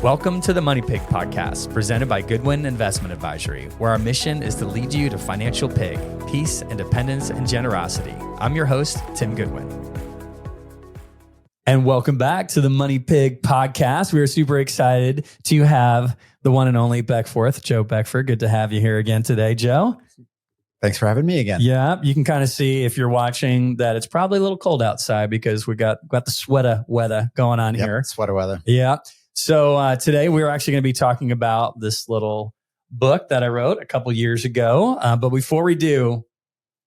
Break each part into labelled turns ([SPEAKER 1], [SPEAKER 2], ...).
[SPEAKER 1] Welcome to the Money Pig Podcast, presented by Goodwin Investment Advisory, where our mission is to lead you to financial pig, peace, independence, and generosity. I'm your host, Tim Goodwin. And welcome back to the Money Pig Podcast. We are super excited to have the one and only Beckford, Joe Beckford. Good to have you here again today, Joe.
[SPEAKER 2] Thanks for having me again.
[SPEAKER 1] Yeah, you can kind of see if you're watching that it's probably a little cold outside because we got the sweater weather going on here.
[SPEAKER 2] Sweater weather.
[SPEAKER 1] Yeah. So today we're actually going to be talking about this little book that I wrote a couple years ago. But before we do,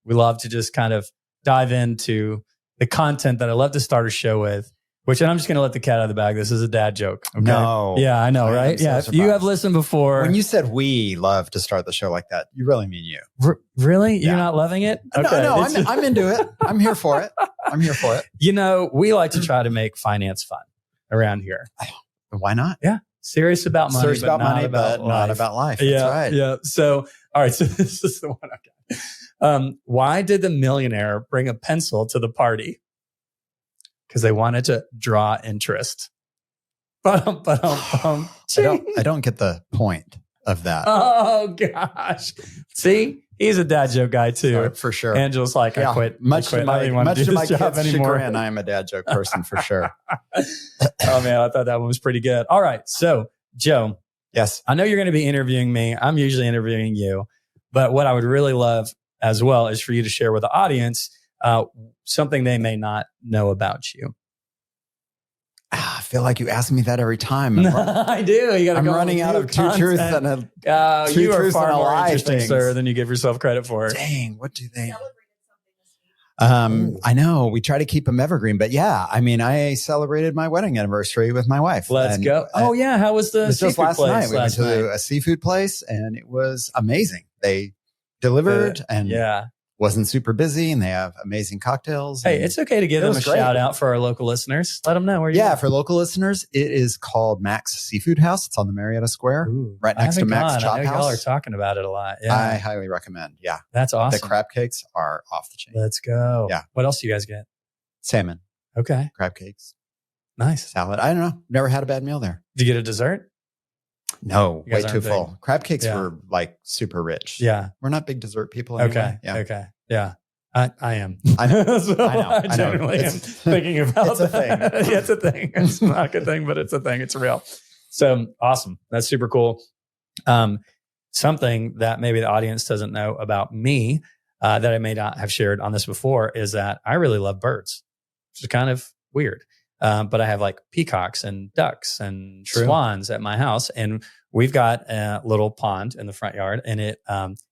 [SPEAKER 1] we love to just kind of dive into the content that I love to start a show with, which I'm just going to let the cat out of the bag. This is a dad joke. Okay?
[SPEAKER 2] No.
[SPEAKER 1] Yeah, I know, right? Yeah. If you have listened before.
[SPEAKER 2] When you said we love to start the show like that, you really mean you.
[SPEAKER 1] Really?
[SPEAKER 2] Yeah.
[SPEAKER 1] You're not loving it?
[SPEAKER 2] Okay. No, I'm into it. I'm here for it.
[SPEAKER 1] You know, we like to try to make finance fun around here.
[SPEAKER 2] Why not?
[SPEAKER 1] Yeah. Serious about money,
[SPEAKER 2] Serious
[SPEAKER 1] but
[SPEAKER 2] about money, but not about life. That's right.
[SPEAKER 1] Yeah. So, all right. So this is the one I got. Why did the millionaire bring a pencil to the party? Because they wanted to draw interest.
[SPEAKER 2] I don't get the point of that.
[SPEAKER 1] Oh, gosh. See? He's a dad joke guy, too.
[SPEAKER 2] Sorry, for sure.
[SPEAKER 1] Angela's like, I quit.
[SPEAKER 2] Much to my kids'
[SPEAKER 1] anymore.
[SPEAKER 2] chagrin, I am a dad joke person for sure.
[SPEAKER 1] Oh, man. I thought that one was pretty good. All right. So, Joe.
[SPEAKER 2] Yes.
[SPEAKER 1] I know you're going to be interviewing me. I'm usually interviewing you. But what I would really love as well is for you to share with the audience something they may not know about you.
[SPEAKER 2] I feel like you ask me that every time.
[SPEAKER 1] I do.
[SPEAKER 2] I'm running out of two truths and a
[SPEAKER 1] you are far more interesting, sir, than you give yourself credit for.
[SPEAKER 2] Dang, what do they? I know we try to keep them evergreen, but yeah, I mean, I celebrated my wedding anniversary with my wife.
[SPEAKER 1] Let's go. Oh yeah, how was the seafood
[SPEAKER 2] last
[SPEAKER 1] place?
[SPEAKER 2] Night. We went to a seafood place, and it was amazing. They delivered, and wasn't super busy, and they have amazing cocktails.
[SPEAKER 1] Hey, it's okay to give them a shout out for our local listeners. Let them know where you're.
[SPEAKER 2] Yeah, for local listeners, it is called Max Seafood House. It's on the Marietta Square, right next to Max Chop
[SPEAKER 1] I know
[SPEAKER 2] House.
[SPEAKER 1] Y'all are talking about it a lot. Yeah,
[SPEAKER 2] I highly recommend. Yeah,
[SPEAKER 1] that's awesome.
[SPEAKER 2] The crab cakes are off the chain.
[SPEAKER 1] Let's go.
[SPEAKER 2] Yeah.
[SPEAKER 1] What else do you guys get?
[SPEAKER 2] Salmon.
[SPEAKER 1] Okay.
[SPEAKER 2] Crab cakes.
[SPEAKER 1] Nice.
[SPEAKER 2] Salad. I don't know. Never had a bad meal there.
[SPEAKER 1] Did you get a dessert?
[SPEAKER 2] No, way too full. Crab cakes were like super rich.
[SPEAKER 1] Yeah.
[SPEAKER 2] We're not big dessert people anyway.
[SPEAKER 1] Okay. Yeah. Okay. Yeah. I am.
[SPEAKER 2] I know.
[SPEAKER 1] So I generally am thinking about
[SPEAKER 2] it's a thing.
[SPEAKER 1] Yeah, it's a thing. It's not a good thing, but it's a thing. It's real. So awesome. That's super cool. Something that maybe the audience doesn't know about me that I may not have shared on this before is that I really love birds, which is kind of weird. But I have like peacocks and ducks and swans at my house. And we've got a little pond in the front yard, and it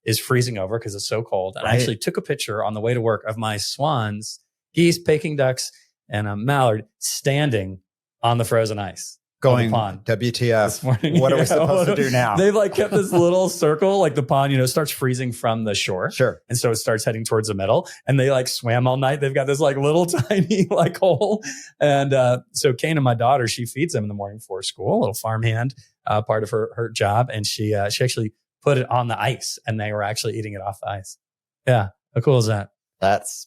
[SPEAKER 1] is freezing over because it's so cold. And I actually took a picture on the way to work of my swans, geese, Peking ducks, and a mallard standing on the frozen ice.
[SPEAKER 2] Going,
[SPEAKER 1] pond
[SPEAKER 2] WTF,
[SPEAKER 1] this morning.
[SPEAKER 2] What are we supposed to do now?
[SPEAKER 1] They've like kept this little circle, like the pond, starts freezing from the shore.
[SPEAKER 2] Sure.
[SPEAKER 1] And so it starts heading towards the middle, and they like swam all night. They've got this like little tiny like hole. And so Kane, my daughter, she feeds them in the morning before school, a little farmhand, part of her job. And she actually put it on the ice, and they were actually eating it off the ice. Yeah. How cool is that?
[SPEAKER 2] That's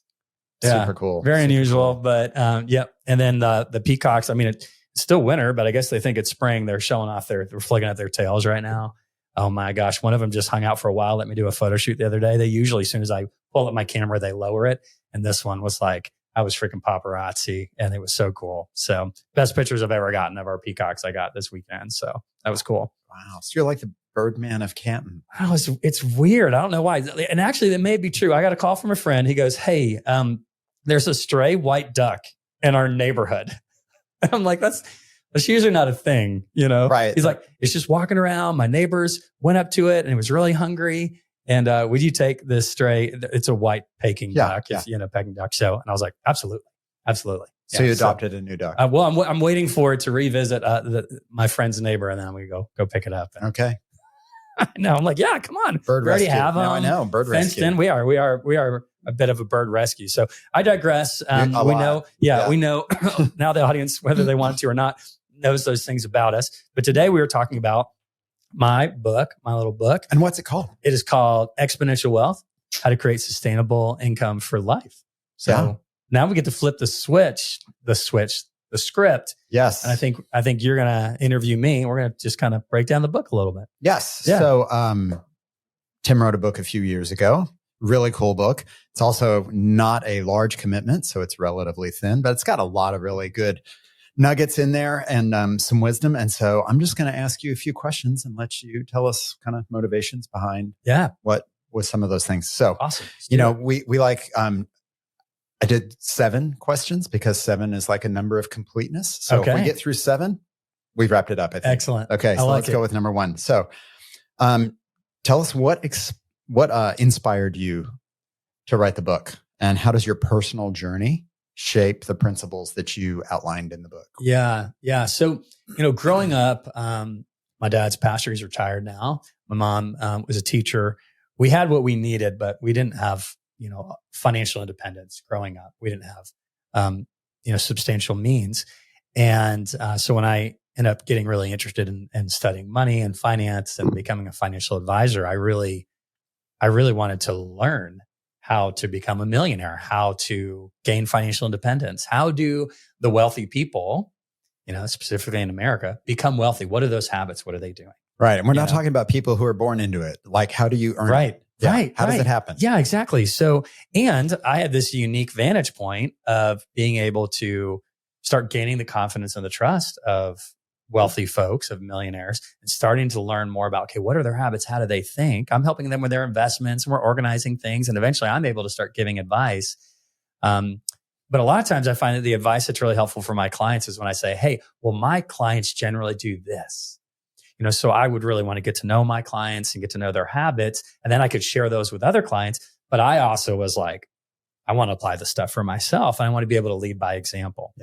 [SPEAKER 2] super cool.
[SPEAKER 1] Very unusual, but yep. And then the peacocks, I mean, it's still winter, but I guess they think it's spring. They're showing off they're flicking at their tails right now. Oh my gosh. One of them just hung out for a while. Let me do a photo shoot the other day. They usually, as soon as I pull up my camera, they lower it. And this one was like, I was freaking paparazzi, and it was so cool. So best pictures I've ever gotten of our peacocks I got this weekend. So that was cool.
[SPEAKER 2] Wow. So you're like the Birdman of Canton.
[SPEAKER 1] Oh, it's weird. I don't know why. And actually that may be true. I got a call from a friend. He goes, hey, there's a stray white duck in our neighborhood. I'm like, that's usually not a thing, Right. He's like, it's just walking around. My neighbors went up to it, and it was really hungry. And would you take this stray? It's a white Peking duck, Peking duck. So, and I was like, absolutely.
[SPEAKER 2] So you adopted a new duck.
[SPEAKER 1] Well, I'm waiting for it to revisit my friend's neighbor, and then we go pick it up.
[SPEAKER 2] Okay.
[SPEAKER 1] No, I'm like, yeah, come on.
[SPEAKER 2] Bird
[SPEAKER 1] we already
[SPEAKER 2] rescue.
[SPEAKER 1] have them.
[SPEAKER 2] No, I know. Bird
[SPEAKER 1] fenced
[SPEAKER 2] rescue.
[SPEAKER 1] in. We are a bit of a bird rescue. So I digress. We know now the audience, whether they want to or not, knows those things about us. But today we were talking about my little book.
[SPEAKER 2] And what's it called?
[SPEAKER 1] It is called Exponential Wealth, How to Create Sustainable Income for Life. So now we get to flip the the script.
[SPEAKER 2] Yes.
[SPEAKER 1] And I think you're going to interview me and we're going to just kind of break down the book a little bit.
[SPEAKER 2] Yes.
[SPEAKER 1] Yeah.
[SPEAKER 2] So, Tim wrote a book a few years ago. Really cool book. It's also not a large commitment, so it's relatively thin, but it's got a lot of really good nuggets in there and some wisdom. And so I'm just going to ask you a few questions and let you tell us kind of motivations behind what was some of those things. So,
[SPEAKER 1] awesome.
[SPEAKER 2] We like, I did 7 questions because 7 is like a number of completeness. So if we get through 7, we've wrapped it up, I think.
[SPEAKER 1] Excellent.
[SPEAKER 2] Okay. So let's go with number 1. So, tell us what inspired you to write the book, and how does your personal journey shape the principles that you outlined in the book?
[SPEAKER 1] Yeah. So, growing up, my dad's pastor, he's retired now. My mom was a teacher. We had what we needed, but we didn't have, financial independence growing up. We didn't have, substantial means. And so when I ended up getting really interested in studying money and finance and becoming a financial advisor, I really wanted to learn how to become a millionaire, how to gain financial independence. How do the wealthy people, specifically in America, become wealthy? What are those habits? What are they doing?
[SPEAKER 2] Right. And we're not talking about people who are born into it. Like, how do you earn it? Yeah.
[SPEAKER 1] Right.
[SPEAKER 2] How does it happen?
[SPEAKER 1] Yeah, exactly. So, and I had this unique vantage point of being able to start gaining the confidence and the trust of wealthy folks, of millionaires, and starting to learn more about, okay, what are their habits? How do they think? I'm helping them with their investments and we're organizing things. And eventually I'm able to start giving advice. But a lot of times I find that the advice that's really helpful for my clients is when I say, hey, well, my clients generally do this. So I would really want to get to know my clients and get to know their habits. And then I could share those with other clients. But I also was like, I want to apply this stuff for myself. And I want to be able to lead by example.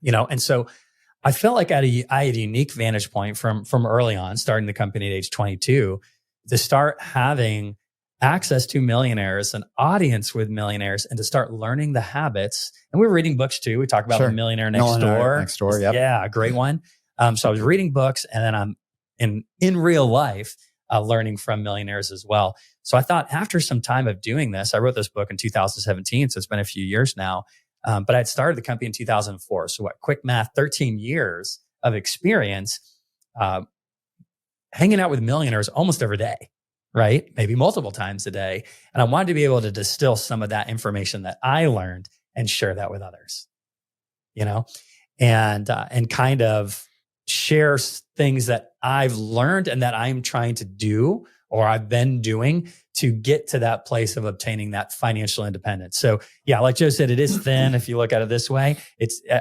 [SPEAKER 2] Yeah.
[SPEAKER 1] And so I felt like I had a unique vantage point from early on, starting the company at age 22, to start having access to millionaires, an audience with millionaires, and to start learning the habits. And we were reading books too. We talked about The Millionaire Next Door.
[SPEAKER 2] Next Door, yep.
[SPEAKER 1] Yeah, a great one. So I was reading books, and then I'm in real life learning from millionaires as well. So I thought after some time of doing this, I wrote this book in 2017, so it's been a few years now. But I'd started the company in 2004. So quick math, 13 years of experience hanging out with millionaires almost every day, right? Maybe multiple times a day. And I wanted to be able to distill some of that information that I learned and share that with others, and kind of share things that I've learned and that I'm trying to do or I've been doing to get to that place of obtaining that financial independence. So yeah, like Joe said, it is thin. If you look at it this way,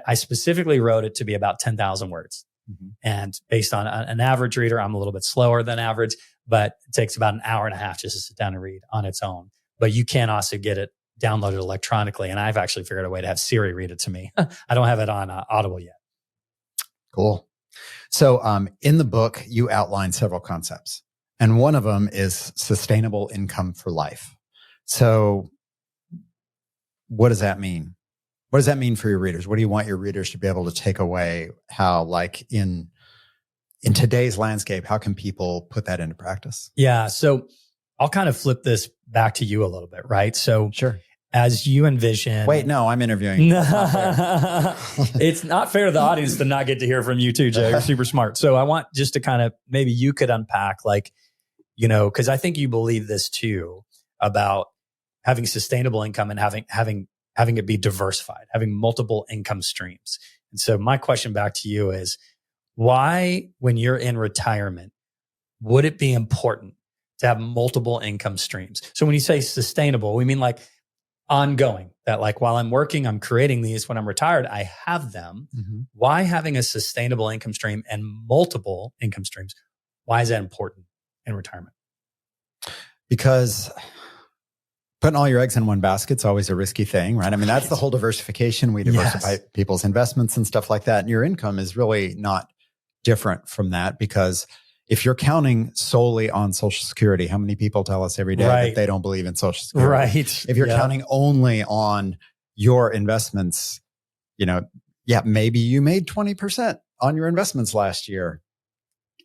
[SPEAKER 1] I specifically wrote it to be about 10,000 words. Mm-hmm. And based on an average reader, I'm a little bit slower than average, but it takes about an hour and a half just to sit down and read on its own. But you can also get it downloaded electronically. And I've actually figured a way to have Siri read it to me. I don't have it on Audible yet.
[SPEAKER 2] Cool. So in the book, you outline several concepts. And one of them is sustainable income for life. So what does that mean? What does that mean for your readers? What do you want your readers to be able to take away? How, like in today's landscape, how can people put that into practice?
[SPEAKER 1] Yeah. So I'll kind of flip this back to you a little bit, right? So
[SPEAKER 2] sure.
[SPEAKER 1] As you envision...
[SPEAKER 2] Wait, no, I'm interviewing.
[SPEAKER 1] It's not fair to the audience to not get to hear from you too, Jay. You're super smart. So I want just to kind of, maybe you could unpack because I think you believe this too, about having sustainable income and having it be diversified, having multiple income streams. And so my question back to you is, why, when you're in retirement, would it be important to have multiple income streams? So when you say sustainable, we mean like ongoing, that like while I'm working, I'm creating these. When I'm retired, I have them. Mm-hmm. Why having a sustainable income stream and multiple income streams? Why is that important in retirement?
[SPEAKER 2] Because putting all your eggs in one basket is always a risky thing, right? I mean, that's the whole diversification. We diversify people's investments and stuff like that. And your income is really not different from that, because if you're counting solely on Social Security, how many people tell us every day that they don't believe in Social Security?
[SPEAKER 1] Right.
[SPEAKER 2] If you're counting only on your investments, maybe you made 20% on your investments last year.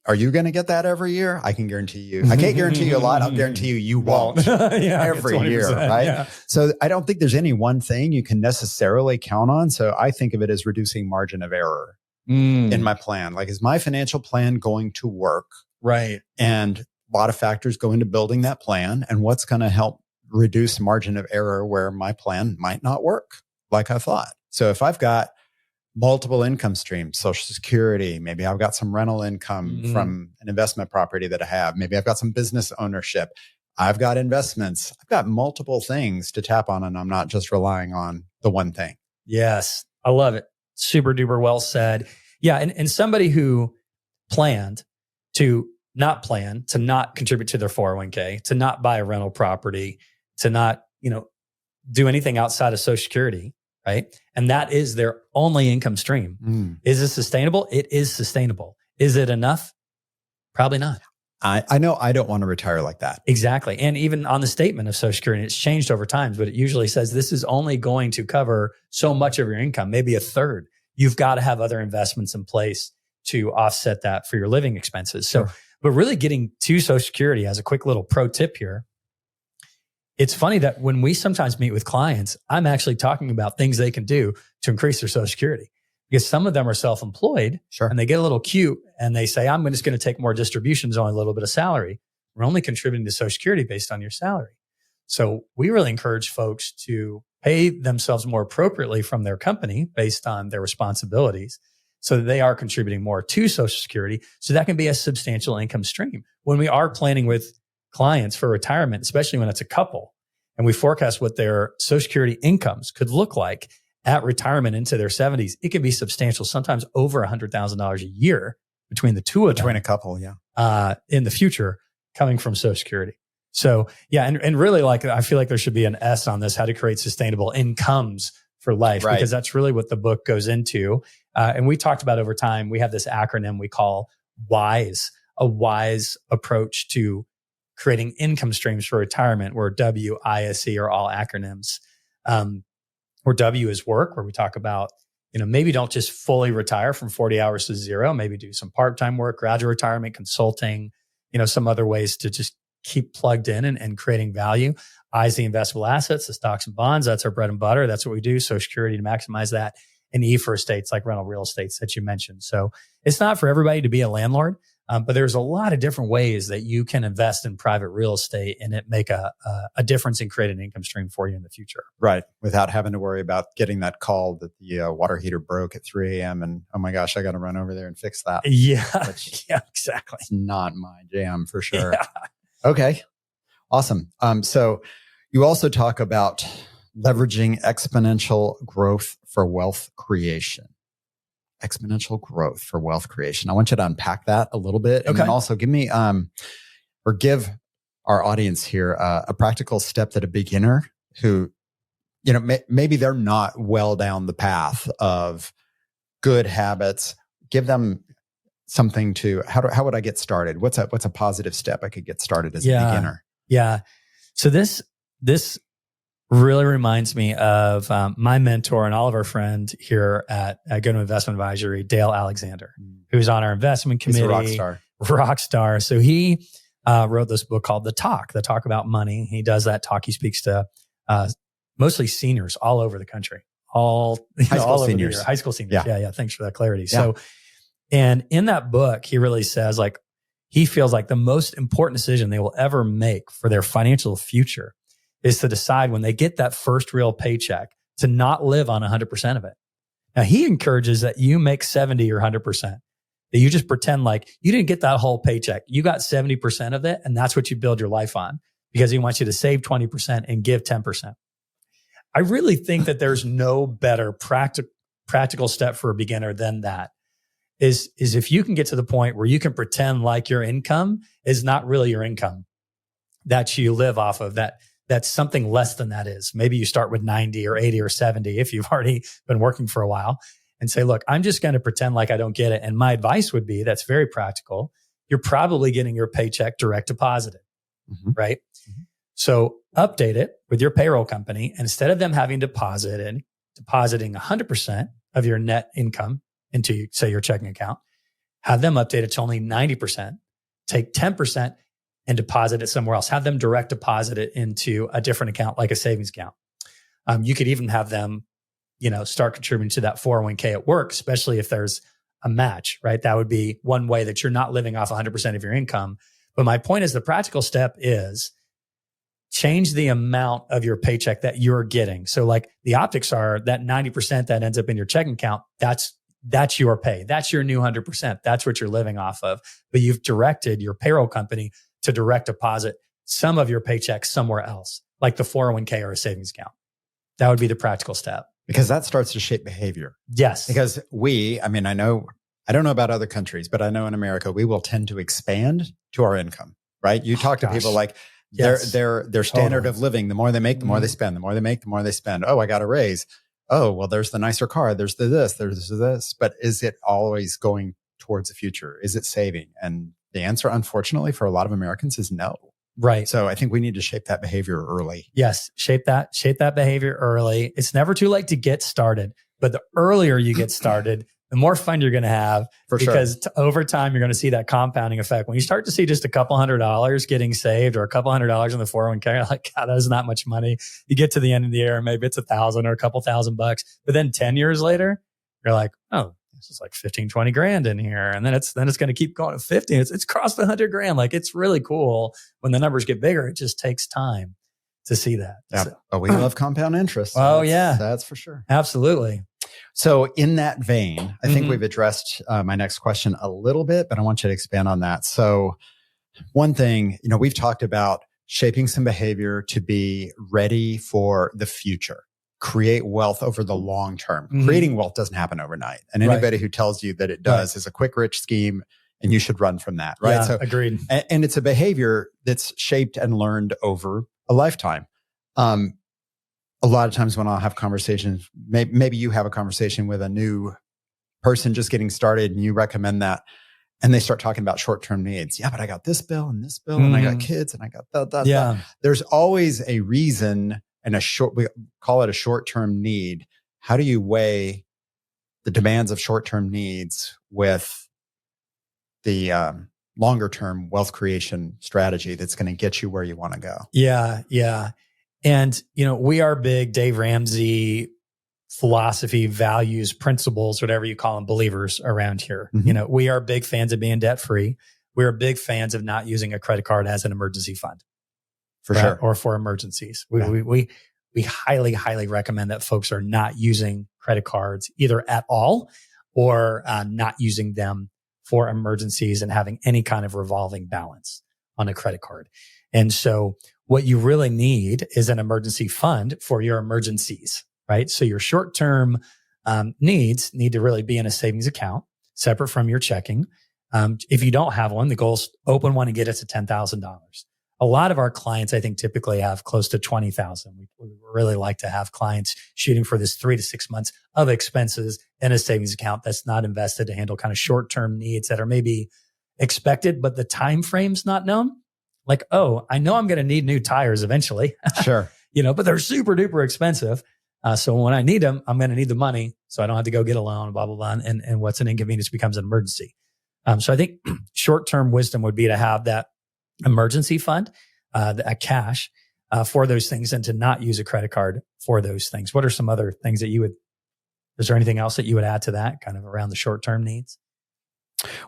[SPEAKER 2] are you going to get that every year? I can guarantee you. I can't guarantee you a lot. I'll guarantee you won't every year, right?
[SPEAKER 1] Yeah.
[SPEAKER 2] So I don't think there's any one thing you can necessarily count on. So I think of it as reducing margin of error in my plan. Like, is my financial plan going to work?
[SPEAKER 1] Right.
[SPEAKER 2] And a lot of factors go into building that plan, and what's going to help reduce margin of error where my plan might not work like I thought. So if I've got multiple income streams, Social Security, maybe I've got some rental income from an investment property that I have. Maybe I've got some business ownership. I've got investments. I've got multiple things to tap on, and I'm not just relying on the one thing.
[SPEAKER 1] Yes. I love it. Super duper well said. Yeah. And somebody who planned to not contribute to their 401k, to not buy a rental property, to not, do anything outside of Social Security, right? And that is their only income stream. Is it sustainable? It is sustainable. Is it enough? Probably not.
[SPEAKER 2] I know I don't want to retire like that.
[SPEAKER 1] Exactly. And even on the statement of Social Security, it's changed over time, but it usually says this is only going to cover so much of your income, maybe a third. You've got to have other investments in place to offset that for your living expenses. So, but really getting to Social Security as a quick little pro tip here, it's funny that when we sometimes meet with clients, I'm actually talking about things they can do to increase their Social Security, because some of them are self-employed and they get a little cute and they say, I'm just going to take more distributions on a little bit of salary. We're only contributing to Social Security based on your salary. So we really encourage folks to pay themselves more appropriately from their company based on their responsibilities, so that they are contributing more to Social Security. So that can be a substantial income stream. When we are planning with clients for retirement, especially when it's a couple, and we forecast what their Social Security incomes could look like at retirement into their 70s, it can be substantial, sometimes over $100,000 a year between the two of them.
[SPEAKER 2] Between a couple,
[SPEAKER 1] in the future, coming from Social Security. So yeah, and really, like, I feel like there should be an S on this, how to create sustainable incomes for life, because that's really what the book goes into. And we talked about over time, we have this acronym we call WISE, a wise approach to creating income streams for retirement, where WISE are all acronyms. Where W is work, where we talk about, maybe don't just fully retire from 40 hours to zero, maybe do some part-time work, gradual retirement, consulting, some other ways to just keep plugged in and creating value. I is the investable assets, the stocks and bonds. That's our bread and butter. That's what we do. Social Security to maximize that. And E for estates, like rental real estates that you mentioned. So it's not for everybody to be a landlord, but there's a lot of different ways that you can invest in private real estate and it make a difference and create an income stream for you in the future.
[SPEAKER 2] Right. Without having to worry about getting that call that the water heater broke at 3 a.m. and, oh my gosh, I got to run over there and fix that.
[SPEAKER 1] Yeah. Yeah, exactly.
[SPEAKER 2] It's not my jam for sure. Yeah. Okay. Awesome. So you also talk about leveraging exponential growth for wealth creation. Exponential growth for wealth creation. I want you to unpack that a little bit. And then also give me, or give our audience here a practical step that a beginner who, maybe they're not well down the path of good habits, give them something to, how would I get started? What's a positive step I could get started as a beginner?
[SPEAKER 1] Yeah. So this really reminds me of my mentor and Oliver friend here at Goodwin Investment Advisory, Dale Alexander, who's on our investment committee.
[SPEAKER 2] He's a
[SPEAKER 1] rock star. So he wrote this book called The Talk About Money. He does that talk. He speaks to mostly seniors all over the country, all over seniors. High school seniors. Yeah. Thanks for that clarity. Yeah. So, and in that book, he really says, like, he feels like the most important decision they will ever make for their financial future is to decide when they get that first real paycheck to not live on 100% of it. Now, he encourages that you make 70 or 100%, that you just pretend like you didn't get that whole paycheck. You got 70% of it, and that's what you build your life on, because he wants you to save 20% and give 10%. I really think that there's no better practical step for a beginner than that. Is if you can get to the point where you can pretend like your income is not really your income, that you live off of, that's something less than that is. Maybe you start with 90 or 80 or 70 if you've already been working for a while, and say, look, I'm just going to pretend like I don't get it. And my advice would be, that's very practical. You're probably getting your paycheck direct deposited, right? Mm-hmm. So update it with your payroll company. And instead of them having depositing 100% of your net income into, say, your checking account, have them update it to only 90%, take 10% and deposit it somewhere else. Have them direct deposit it into a different account, like a savings account. You could even have them, start contributing to that 401k at work, especially if there's a match, right? That would be one way that you're not living off 100% of your income. But my point is, the practical step is change the amount of your paycheck that you're getting. So like the optics are that 90% that ends up in your checking account, that's your pay. That's your new 100%. That's what you're living off of. But you've directed your payroll company to direct deposit some of your paycheck somewhere else, like the 401k or a savings account. That would be the practical step.
[SPEAKER 2] Because that starts to shape behavior.
[SPEAKER 1] Yes.
[SPEAKER 2] Because I don't know about other countries, but I know in America, we will tend to expand to our income, right? You talk to people like their standard of living, the more they make, the more they spend, the more they make, the more they spend. Oh, I got a raise. Oh, well, there's the nicer car. There's there's this. But is it always going towards the future? Is it saving? And the answer, unfortunately, for a lot of Americans is no.
[SPEAKER 1] Right.
[SPEAKER 2] So I think we need to shape that behavior early.
[SPEAKER 1] Yes. Shape that behavior early. It's never too late to get started, but the earlier you get started, the more fun you're going to have. For sure. Because over time, you're going to see that compounding effect. When you start to see just a couple $100 getting saved or a couple $100 in the 401k, you're like, God, that is not much money. You get to the end of the year, maybe it's $1,000 or a couple $1,000. But then 10 years later, you're like, oh, this is like 15, 20 grand in here. And then it's going to keep going to 50. It's crossed 100 grand. Like, it's really cool. When the numbers get bigger, it just takes time to see that.
[SPEAKER 2] Yeah. So, but we love compound interest.
[SPEAKER 1] So
[SPEAKER 2] that's for sure.
[SPEAKER 1] Absolutely.
[SPEAKER 2] So in that vein, I think we've addressed my next question a little bit, but I want you to expand on that. So one thing, we've talked about shaping some behavior to be ready for the future. Create wealth over the long term. Creating wealth doesn't happen overnight. And anybody who tells you that it does is a quick, rich scheme, and you should run from that, right?
[SPEAKER 1] Yeah,
[SPEAKER 2] so
[SPEAKER 1] agreed.
[SPEAKER 2] And it's a behavior that's shaped and learned over a lifetime. A lot of times when I'll have conversations, maybe you have a conversation with a new person just getting started and you recommend that, and they start talking about short-term needs. Yeah, but I got this bill and I got kids and I got that.
[SPEAKER 1] Yeah.
[SPEAKER 2] There's always a reason and we call it a short-term need. How do you weigh the demands of short-term needs with the longer-term wealth creation strategy that's going to get you where you want to go?
[SPEAKER 1] Yeah. Yeah. And, we are big Dave Ramsey philosophy, values, principles, whatever you call them, believers around here. We are big fans of being debt-free. We're big fans of not using a credit card as an emergency fund.
[SPEAKER 2] For sure.
[SPEAKER 1] Or for emergencies. We highly, highly recommend that folks are not using credit cards either at all or not using them for emergencies and having any kind of revolving balance on a credit card. And so what you really need is an emergency fund for your emergencies, right? So your short-term needs need to really be in a savings account separate from your checking. If you don't have one, the goal is open one and get it to $10,000. A lot of our clients, I think, typically have close to 20,000. We really like to have clients shooting for this 3 to 6 months of expenses in a savings account that's not invested to handle kind of short-term needs that are maybe expected, but the time frame's not known. Like, oh, I know I'm going to need new tires eventually.
[SPEAKER 2] Sure.
[SPEAKER 1] But they're super duper expensive. So when I need them, I'm going to need the money. So I don't have to go get a loan, blah, blah, blah. And what's an inconvenience becomes an emergency. So I think short-term wisdom would be to have that emergency fund, a cash for those things, and to not use a credit card for those things. What are some other things that is there anything else that you would add to that kind of around the short-term needs?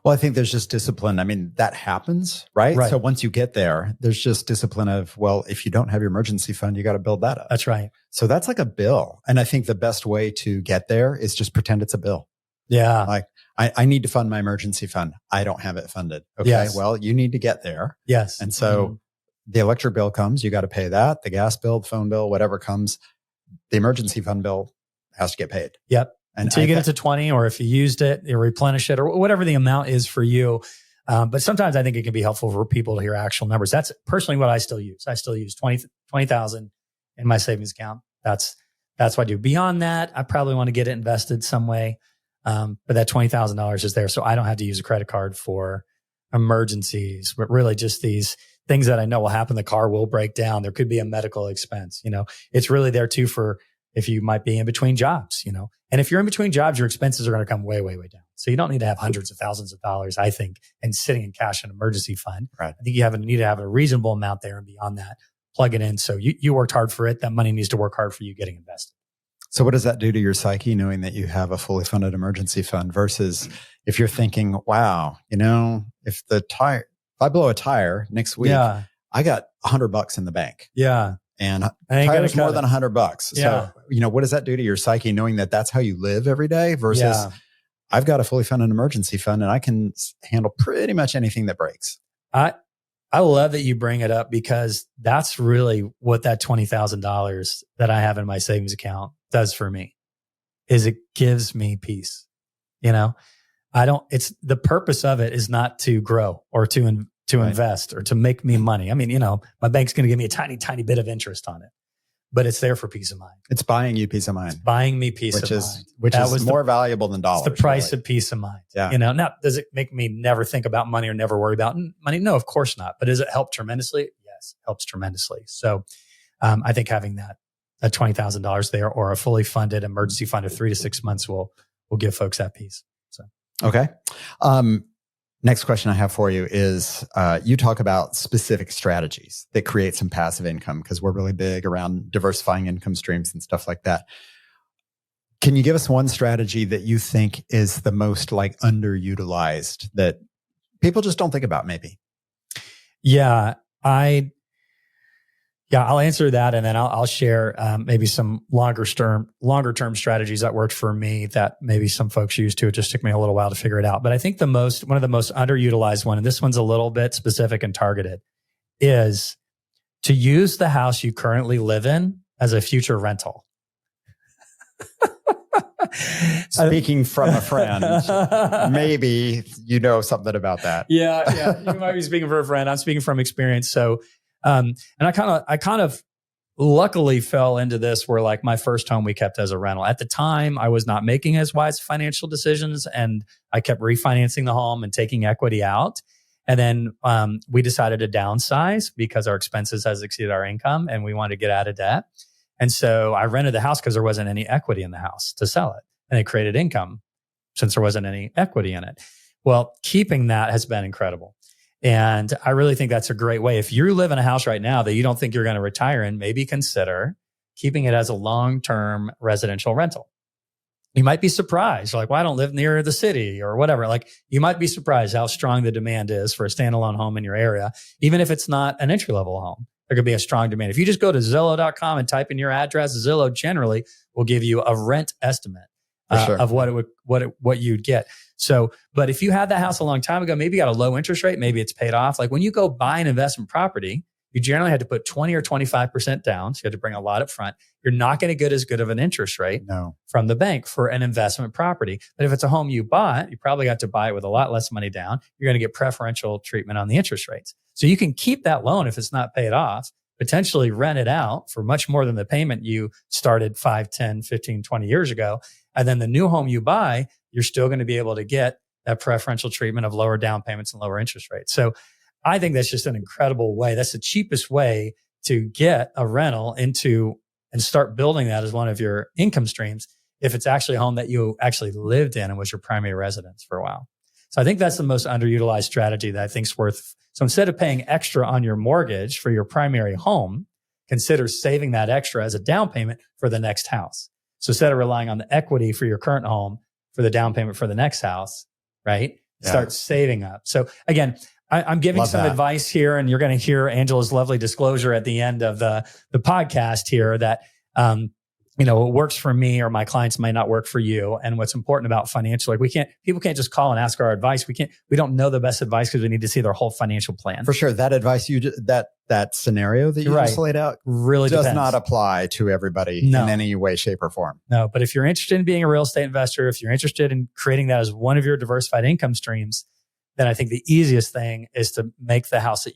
[SPEAKER 2] Well, I think there's just discipline. I mean, that happens, right? So once you get there, there's just discipline of, well, if you don't have your emergency fund, you got to build that up.
[SPEAKER 1] That's right.
[SPEAKER 2] So that's like a bill. And I think the best way to get there is just pretend it's a bill.
[SPEAKER 1] Yeah.
[SPEAKER 2] Like, I need to fund my emergency fund. I don't have it funded. Okay.
[SPEAKER 1] Yes.
[SPEAKER 2] Well, you need to get there.
[SPEAKER 1] Yes.
[SPEAKER 2] And so the electric bill comes, you got to pay that. The gas bill, the phone bill, whatever comes, the emergency fund bill has to get paid.
[SPEAKER 1] Yep. Until you get it to 20, or if you used it, you replenish it, or whatever the amount is for you. But sometimes I think it can be helpful for people to hear actual numbers. That's personally what I still use. I still use 20,000 in my savings account. That's what I do. Beyond that, I probably want to get it invested some way. But that $20,000 is there. So I don't have to use a credit card for emergencies, but really just these things that I know will happen. The car will break down. There could be a medical expense. It's really there too for if you might be in between jobs, and if you're in between jobs, your expenses are going to come way, way, way down. So you don't need to have hundreds of thousands of dollars, I think, and sitting in cash in an emergency fund.
[SPEAKER 2] Right.
[SPEAKER 1] I think you need to have a reasonable amount there, and beyond that, plug it in. So you worked hard for it. That money needs to work hard for you getting invested.
[SPEAKER 2] So what does that do to your psyche, knowing that you have a fully funded emergency fund versus if you're thinking, wow, if I blow a tire next week, I got $100 in the bank.
[SPEAKER 1] Yeah.
[SPEAKER 2] And tires more than $100.
[SPEAKER 1] Yeah.
[SPEAKER 2] So, what does that do to your psyche, knowing that that's how you live every day versus I've got a fully funded emergency fund and I can handle pretty much anything that breaks.
[SPEAKER 1] I love that you bring it up, because that's really what that $20,000 that I have in my savings account does for me, is it gives me peace. It's the purpose of it is not to grow or to invest or to make me money. I mean, my bank's going to give me a tiny, tiny bit of interest on it, but it's there for peace of mind.
[SPEAKER 2] It's buying you peace of mind.
[SPEAKER 1] It's buying me peace of mind.
[SPEAKER 2] Which is more valuable than dollars.
[SPEAKER 1] It's the price of peace of mind.
[SPEAKER 2] Yeah.
[SPEAKER 1] Now, does it make me never think about money or never worry about money? No, of course not. But does it help tremendously? Yes, it helps tremendously. So I think having that $20,000 there, or a fully funded emergency fund of 3 to 6 months will give folks that peace. So,
[SPEAKER 2] okay. Next question I have for you is, you talk about specific strategies that create some passive income, because we're really big around diversifying income streams and stuff like that. Can you give us one strategy that you think is the most underutilized that people just don't think about maybe?
[SPEAKER 1] Yeah, I'll answer that, and then I'll share maybe some longer term strategies that worked for me that maybe some folks use too. It just took me a little while to figure it out. But I think one of the most underutilized one, and this one's a little bit specific and targeted, is to use the house you currently live in as a future rental.
[SPEAKER 2] Speaking from a friend, maybe you know something about that.
[SPEAKER 1] Yeah. You might be speaking for a friend. I'm speaking from experience. So, and I kind of luckily fell into this where my first home we kept as a rental. At the time, I was not making as wise financial decisions, and I kept refinancing the home and taking equity out. And then we decided to downsize because our expenses has exceeded our income and we wanted to get out of debt. And so I rented the house because there wasn't any equity in the house to sell it. And it created income since there wasn't any equity in it. Well, keeping that has been incredible. And I really think that's a great way. If you live in a house right now that you don't think you're going to retire in, maybe consider keeping it as a long-term residential rental. You might be surprised. You're like, well, I don't live near the city or whatever. You might be surprised how strong the demand is for a standalone home in your area, even if it's not an entry-level home. There could be a strong demand. If you just go to Zillow.com and type in your address, Zillow generally will give you a rent estimate of what you'd get. So, but if you had that house a long time ago, maybe you got a low interest rate, maybe it's paid off. When you go buy an investment property, you generally had to put 20 or 25% down. So you had to bring a lot up front. You're not going to get as good of an interest rate from the bank for an investment property. But if it's a home you bought, you probably got to buy it with a lot less money down. You're going to get preferential treatment on the interest rates. So you can keep that loan if it's not paid off, potentially rent it out for much more than the payment you started 5, 10, 15, 20 years ago. And then the new home you buy, you're still going to be able to get that preferential treatment of lower down payments and lower interest rates. So I think that's just an incredible way. That's the cheapest way to get a rental into and start building that as one of your income streams if it's actually a home that you actually lived in and was your primary residence for a while. So I think that's the most underutilized strategy that I think is worth. So instead of paying extra on your mortgage for your primary home, consider saving that extra as a down payment for the next house. So instead of relying on the equity for your current home for the down payment for the next house, right? Yeah. Start saving up. So again, I'm giving some advice here, and you're going to hear Angela's lovely disclosure at the end of the podcast here that, what works for me or my clients might not work for you. And what's important about financial, people can't just call and ask our advice. We don't know the best advice because we need to see their whole financial plan.
[SPEAKER 2] For sure. That advice that scenario that you just laid out
[SPEAKER 1] really
[SPEAKER 2] does not apply to everybody in any way, shape, or form.
[SPEAKER 1] No, but if you're interested in being a real estate investor, if you're interested in creating that as one of your diversified income streams, then I think the easiest thing is to make the house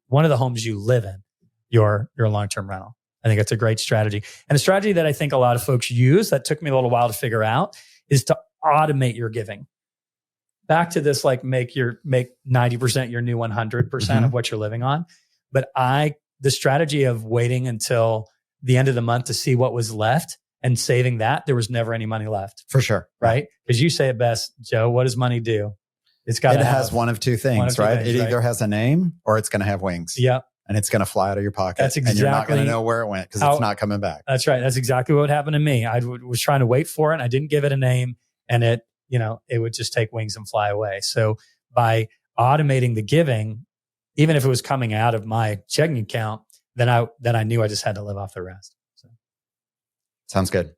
[SPEAKER 1] one of the homes you live in, your long-term rental. I think it's a great strategy. And a strategy that I think a lot of folks use that took me a little while to figure out is to automate your giving. Back to this, make 90% your new 100% of what you're living on. But the strategy of waiting until the end of the month to see what was left and saving that, there was never any money left.
[SPEAKER 2] For sure.
[SPEAKER 1] Right? Because you say it best, Joe, what does money do? It
[SPEAKER 2] has one of two things, right? It either has a name or it's going to have wings.
[SPEAKER 1] Yep.
[SPEAKER 2] And it's going to fly out of your pocket.
[SPEAKER 1] That's exactly.
[SPEAKER 2] And you're not going to know where it went because it's not coming back.
[SPEAKER 1] That's right. That's exactly what happened to me. I was trying to wait for it. And I didn't give it a name, and it would just take wings and fly away. So by automating the giving, even if it was coming out of my checking account, then I knew I just had to live off the rest. So.
[SPEAKER 2] Sounds good.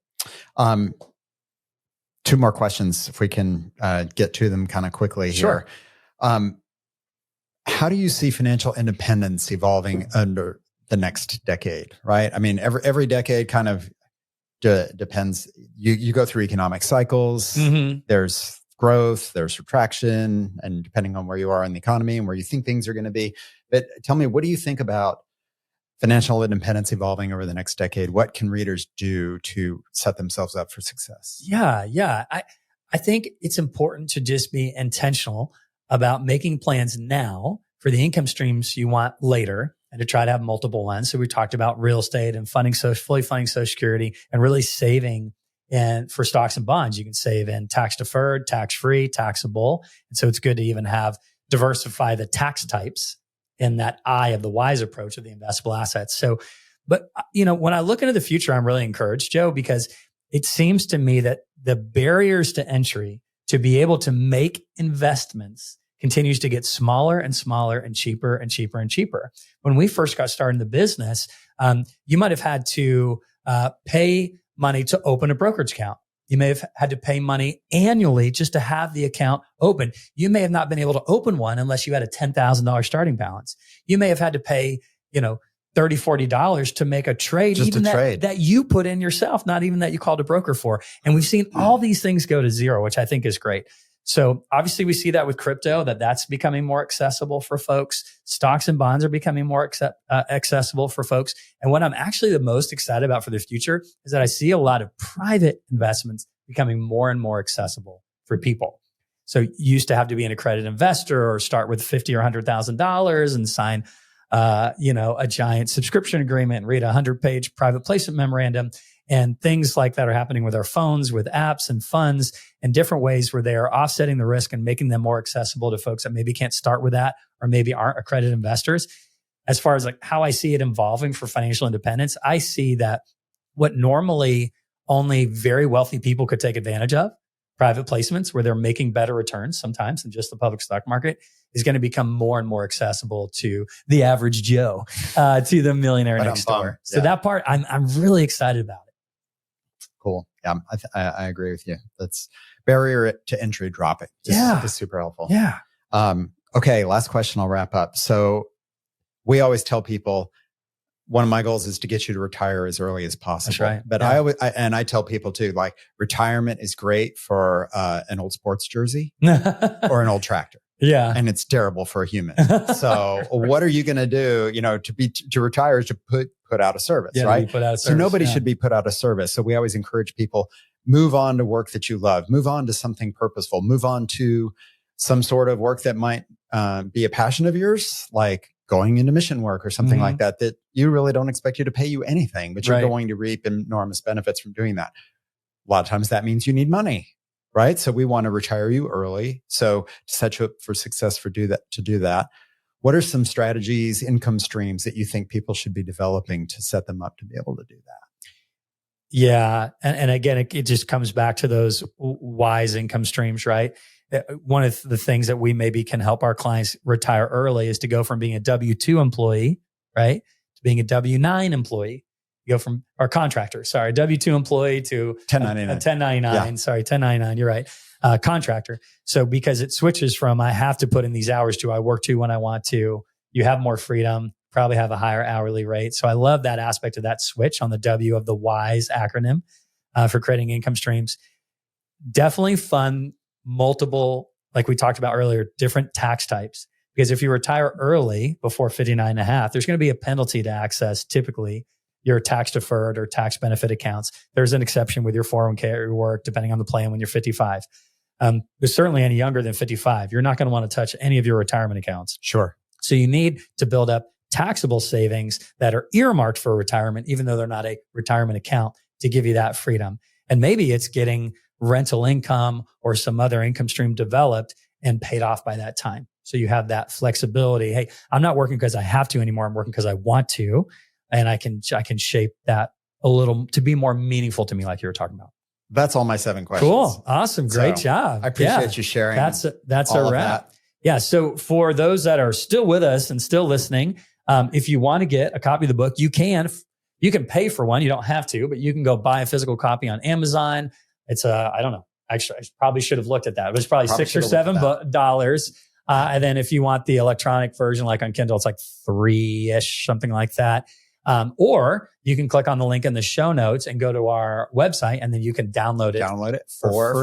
[SPEAKER 2] 2 more questions if we can get to them kind of quickly here.
[SPEAKER 1] Sure.
[SPEAKER 2] How do you see financial independence evolving under the next decade, right? I mean, every decade kind of depends. You go through economic cycles. Mm-hmm. There's growth, there's retraction, and depending on where you are in the economy and where you think things are going to be. But tell me, what do you think about financial independence evolving over the next decade? What can readers do to set themselves up for success?
[SPEAKER 1] Yeah. I think it's important to just be intentional about making plans now for the income streams you want later, and to try to have multiple ones. So we talked about real estate and fully funding Social Security, and really saving for stocks and bonds. You can save in tax deferred, tax free, taxable. And so it's good to even diversify the tax types in that eye of the WISE approach of the investable assets. So, but when I look into the future, I'm really encouraged, Joe, because it seems to me that the barriers to entry to be able to make investments continues to get smaller and smaller and cheaper and cheaper and cheaper. When we first got started in the business, you might have had to pay money to open a brokerage account. You may have had to pay money annually just to have the account open. You may have not been able to open one unless you had a $10,000 starting balance. You may have had to pay, $30, $40 to make a trade,
[SPEAKER 2] just
[SPEAKER 1] even that you put in yourself, not even that you called a broker for. And we've seen all these things go to zero, which I think is great. So obviously we see that with crypto, that's becoming more accessible for folks. Stocks and bonds are becoming more accessible for folks. And what I'm actually the most excited about for the future is that I see a lot of private investments becoming more and more accessible for people. So you used to have to be an accredited investor or start with $50,000 or $100,000 and sign, a giant subscription agreement and read a 100-page private placement memorandum. And things like that are happening with our phones, with apps and funds, and different ways where they are offsetting the risk and making them more accessible to folks that maybe can't start with that or maybe aren't accredited investors. As far as how I see it evolving for financial independence, I see that what normally only very wealthy people could take advantage of, private placements where they're making better returns sometimes than just the public stock market, is going to become more and more accessible to the average Joe, to the millionaire next door. Yeah. So that part, I'm really excited about it.
[SPEAKER 2] Cool. Yeah, I agree with you. That's barrier to entry dropping. Is super helpful.
[SPEAKER 1] Yeah.
[SPEAKER 2] Okay. Last question. I'll wrap up. So we always tell people one of my goals is to get you to retire as early as possible.
[SPEAKER 1] That's right.
[SPEAKER 2] But I tell people too, retirement is great for an old sports jersey or an old tractor.
[SPEAKER 1] Yeah.
[SPEAKER 2] And it's terrible for a human. So what are you going to do, to retire is to put out a service, right?
[SPEAKER 1] Put out a service,
[SPEAKER 2] so nobody should be put out of service. So we always encourage people, move on to work that you love, move on to something purposeful, move on to some sort of work that might be a passion of yours, like going into mission work or something like that you really don't expect you to pay you anything, but you're going to reap enormous benefits from doing that. A lot of times that means you need money. Right. So we want to retire you early. So to set you up for success to do that, what are some strategies, income streams that you think people should be developing to set them up to be able to do that?
[SPEAKER 1] Yeah. And again, it just comes back to those WISE income streams, right? One of the things that we maybe can help our clients retire early is to go from being a W-2 employee, right, to being a W-9 employee. You go from our contractor, W-2 employee to
[SPEAKER 2] 1099.
[SPEAKER 1] A 1099. Yeah. 1099. You're right. Contractor. So because it switches from I have to put in these hours to I work to when I want to, you have more freedom, probably have a higher hourly rate. So I love that aspect of that switch on the W of the WISE acronym for creating income streams. Definitely fund multiple, like we talked about earlier, different tax types. Because if you retire early before 59 and a half, there's going to be a penalty to access typically your tax deferred or tax benefit accounts. There's an exception with your 401k or your work, depending on the plan when you're 55. But certainly any younger than 55, you're not going to want to touch any of your retirement accounts.
[SPEAKER 2] Sure.
[SPEAKER 1] So you need to build up taxable savings that are earmarked for retirement, even though they're not a retirement account, to give you that freedom. And maybe it's getting rental income or some other income stream developed and paid off by that time. So you have that flexibility. Hey, I'm not working because I have to anymore. I'm working because I want to. And I can shape that a little to be more meaningful to me, like you were talking about.
[SPEAKER 2] That's all my 7 questions.
[SPEAKER 1] Cool. Awesome. Great job.
[SPEAKER 2] I appreciate you sharing.
[SPEAKER 1] That's a wrap. Yeah. So for those that are still with us and still listening, if you want to get a copy of the book, you can pay for one. You don't have to, but you can go buy a physical copy on Amazon. It's I don't know. Actually, I probably should have looked at that. It was probably $6 or $7. And then if you want the electronic version, like on Kindle, it's like $3-ish, something like that. Or you can click on the link in the show notes and go to our website, and then you can download it for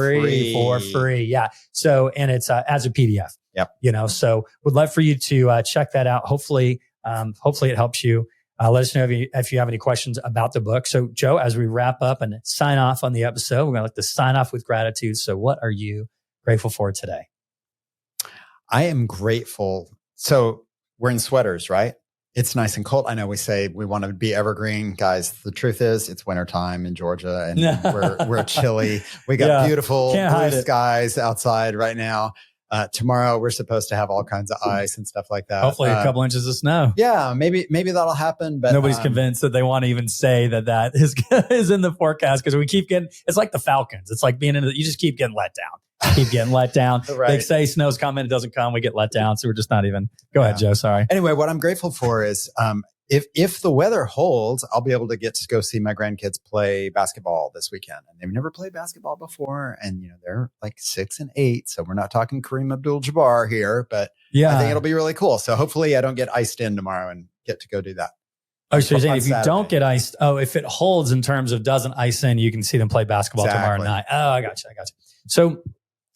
[SPEAKER 1] free. Yeah. So, and it's as a PDF.
[SPEAKER 2] Yep.
[SPEAKER 1] So would love for you to check that out. Hopefully it helps you. Let us know if you have any questions about the book. So Joe, as we wrap up and sign off on the episode, we're going to like to sign off with gratitude. So what are you grateful for today?
[SPEAKER 2] I am grateful. So we're in sweaters, right? It's nice and cold. I know we say we want to be evergreen, guys. The truth is it's wintertime in Georgia and we're chilly. We got beautiful blue skies outside right now. Tomorrow we're supposed to have all kinds of ice and stuff like that.
[SPEAKER 1] Hopefully a couple inches of snow.
[SPEAKER 2] Yeah, maybe that'll happen. But
[SPEAKER 1] nobody's convinced that they want to even say that is in the forecast, because we keep getting. It's like the Falcons. It's like being you just keep getting let down. Keep getting let down. Right. They say snow's coming, it doesn't come. We get let down, so we're just not even. Go ahead, Joe. Sorry.
[SPEAKER 2] Anyway, what I'm grateful for is if the weather holds, I'll be able to get to go see my grandkids play basketball this weekend. And they've never played basketball before. And, they're like 6 and 8. So we're not talking Kareem Abdul-Jabbar here, but I think it'll be really cool. So hopefully I don't get iced in tomorrow and get to go do that.
[SPEAKER 1] Oh, so you're saying if you don't get iced, if it holds in terms of doesn't ice in, you can see them play basketball tomorrow night. Oh, I got you. So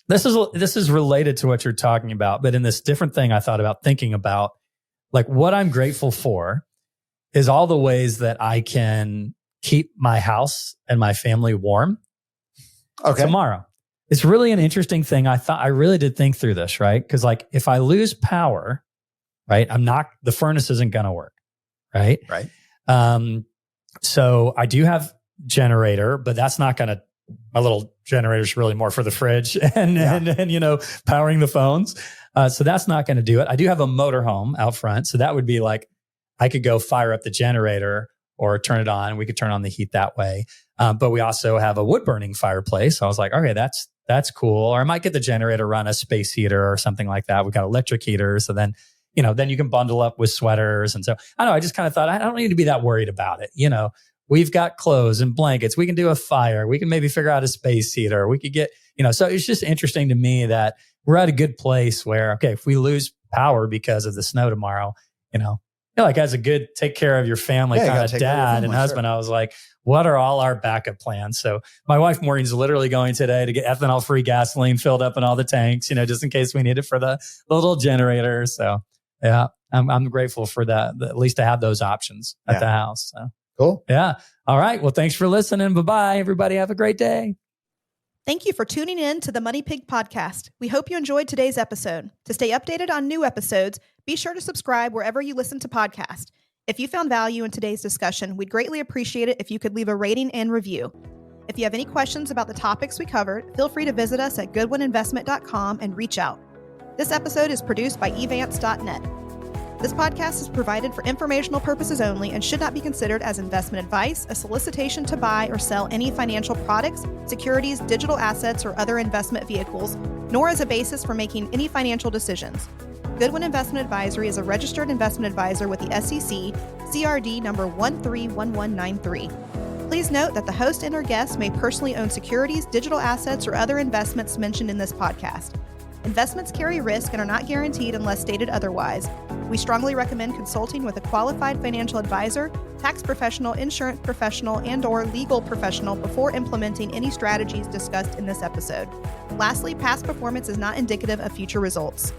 [SPEAKER 1] this is related to what you're talking about, but in this different thing I thought about thinking about, like what I'm grateful for is all the ways that I can keep my house and my family warm tomorrow. It's really an interesting thing. I really did think through this, right? Because like if I lose power, right, the furnace isn't going to work, right?
[SPEAKER 2] Right.
[SPEAKER 1] So I do have generator, but that's not going to, my little generator is really more for the fridge and powering the phones. So that's not going to do it. I do have a motorhome out front. So that would be like, I could go fire up the generator or turn it on. We could turn on the heat that way. But we also have a wood burning fireplace. So I was like, okay, that's cool. Or I might get the generator run a space heater or something like that. We've got electric heaters. So then, then you can bundle up with sweaters. And so I don't know, I just kind of thought I don't need to be that worried about it. We've got clothes and blankets. We can do a fire. We can maybe figure out a space heater. We could get, so it's just interesting to me that we're at a good place where, okay, if we lose power because of the snow tomorrow, like as a good take care of your family kind of dad and husband, I was like, what are all our backup plans? So my wife Maureen's literally going today to get ethanol-free gasoline filled up in all the tanks, just in case we need it for the little generator. So yeah, I'm grateful for that, at least to have those options at the house. So
[SPEAKER 2] cool.
[SPEAKER 1] Yeah. All right. Well, thanks for listening. Bye-bye. Everybody have a great day.
[SPEAKER 3] Thank you for tuning in to the Money Pig Podcast. We hope you enjoyed today's episode. To stay updated on new episodes, be sure to subscribe wherever you listen to podcasts. If you found value in today's discussion, we'd greatly appreciate it if you could leave a rating and review. If you have any questions about the topics we covered, feel free to visit us at goodwininvestment.com and reach out. This episode is produced by evance.net. This podcast is provided for informational purposes only and should not be considered as investment advice, a solicitation to buy or sell any financial products, securities, digital assets, or other investment vehicles, nor as a basis for making any financial decisions. Goodwin Investment Advisory is a registered investment advisor with the SEC, CRD number 131193. Please note that the host and or guests may personally own securities, digital assets, or other investments mentioned in this podcast. Investments carry risk and are not guaranteed unless stated otherwise. We strongly recommend consulting with a qualified financial advisor, tax professional, insurance professional, and/or legal professional before implementing any strategies discussed in this episode. Lastly, past performance is not indicative of future results.